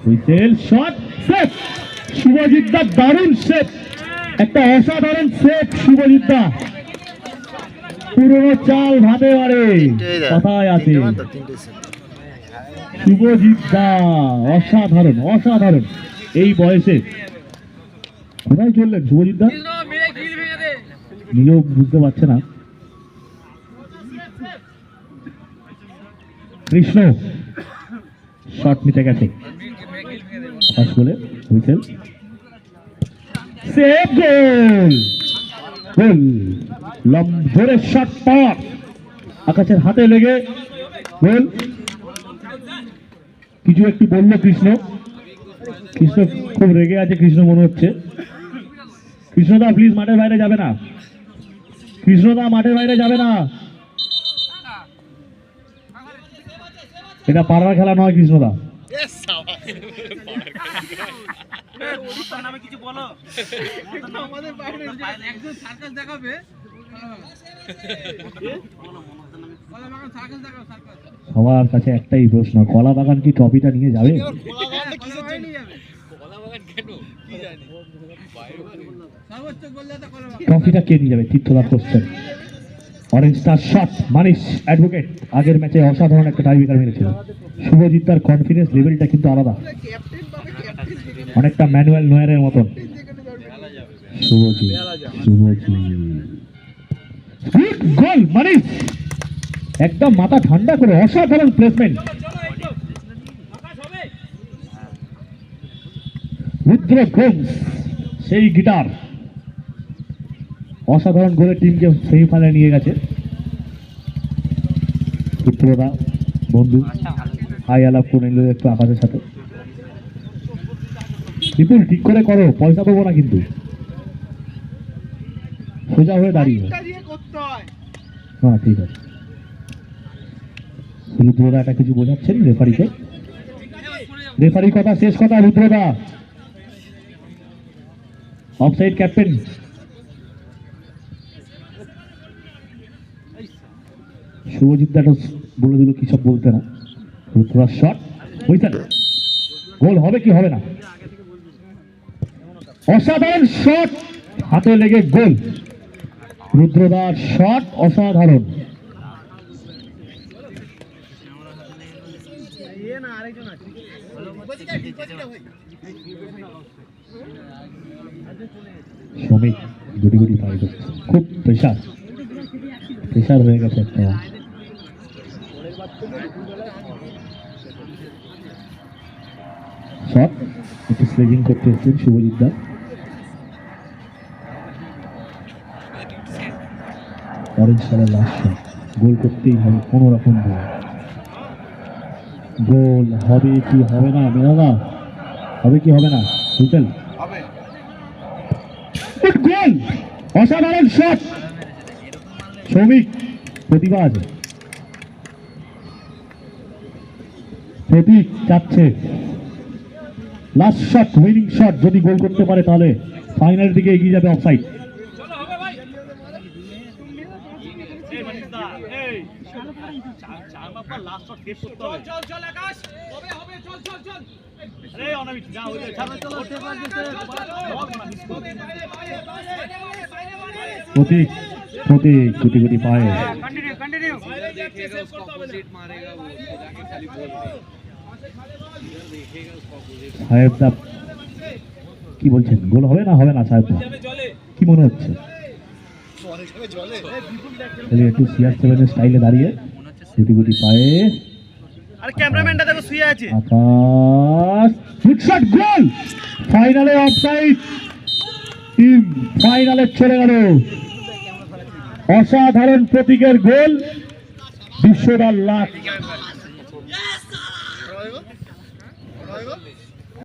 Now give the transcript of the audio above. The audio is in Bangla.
Whistle, shot, save. শুভজিৎ দা দারুণ সেভ, একটা অসাধারণ সেভ শুভজিৎ দা। পুরনো চাল ভাতে পারে, কথায় আছে। শুভজিৎ দা অসাধারণ অসাধারণ। এই বয়সে কোথায় চললেন শুভজিৎ দা, নিজেও বুঝতে পারছে না। কৃষ্ণ শট নিতে গেছে, পাস বলে হুইসেল, সেভ, গোল। গোল, লম্বরের শট পাওয়া, আকাশের হাতে লেগে গোল। কিছু একটু বললো কৃষ্ণ, কৃষ্ণ খুব রেগে আছে কৃষ্ণ মনে হচ্ছে। কৃষ্ণদা প্লিজ মাঠের বাইরে যাবে না, কৃষ্ণদা মাঠের বাইরে যাবে না, এটা পাড়ার খেলা নয় কৃষ্ণদা। সবার কাছে একটাই প্রশ্ন, কলা বাগান কি ট্রফিটা নিয়ে যাবে? ট্রফিটা কে নিয়ে যাবে? তীর্থলাভ করছেন। Orange star shot, Manish advocate আগের ম্যাচে অসাধারণ একটা টাইব্রেকার মেরেছিল। শুভজিৎ তার কনফিডেন্স লেভেলটা কিন্তু আলাদা, অনেকটা ম্যানুয়াল নয়ারের মতন। শুভজিৎ, গোল মানিশ, একদম মাথা ঠান্ডা করে অসাধারণ প্লেসমেন্ট। রুদ্র ঘোষ সেই গিটার, অসাধারণ গোলে টিমকে সেমিফাইনালে নিয়ে গেছে। পুত্রদা বন্ধু হাই আলাপ করে নিল একটু আকাশের সাথে। বিপুল ঠিক করে করো, পয়সা দেবো না কিন্তু, সোজা হয়ে দাঁড়িয়ে। হ্যাঁ ঠিক আছে। রুদ্রদা একটা কিছু বোঝাচ্ছেন রেফারিকে, রেফারি কথা শেষ কথা। রুদ্রদা অফসাইড, ক্যাপ্টেন। শুভজিৎ দাটা বলে দিল কি সব বলতে না। রুদ্রদার শট, গোল হবে কি হবে না? অসাধারণ শট, হাতে লেগে গোল। রুদ্রদার শট অসাধারণ। শ্রমিক গুটি গুটি ফাইট হচ্ছে, খুব প্রেশার প্রেশার হয়ে গেছে একটা। শট একটু স্লেজিং করতে এসেছেন শুভজিৎ দা। অরেঞ্জ কালার লাস্ট শট, গোল করতেই হবে কোনো রকম। গোল হবে কি হবে না মেরাদা, হবে কি হবে না? হুইসেল, গোল, অসাধারণ শট। শ্রমিক প্রতিভা আছে, প্রতীক যাচ্ছে লাস্ট শট, উইনিং শট। যদি গোল করতে পারে তাহলে ফাইনালের দিকে এগিয়ে যাবে। অফসাইড, প্রতীক প্রতীক গুটি গুটি পায়ে। সাহেব দা কি বলছেন, গোল হবে না হবে না? সাহেব দা কি মনে হচ্ছে? একটু CR7 স্টাইলে দাঁড়িয়ে গুটি গুটি পায়ে, আর ক্যামেরাম্যানটা দেখো শুয়ে আছে। আকাশ গুড শট, গোল। ফাইনালে অফসাইড, টিম ফাইনালে চলে গেল। অসাধারণ প্রতীকের গোল, বিশ্বদার লাখ।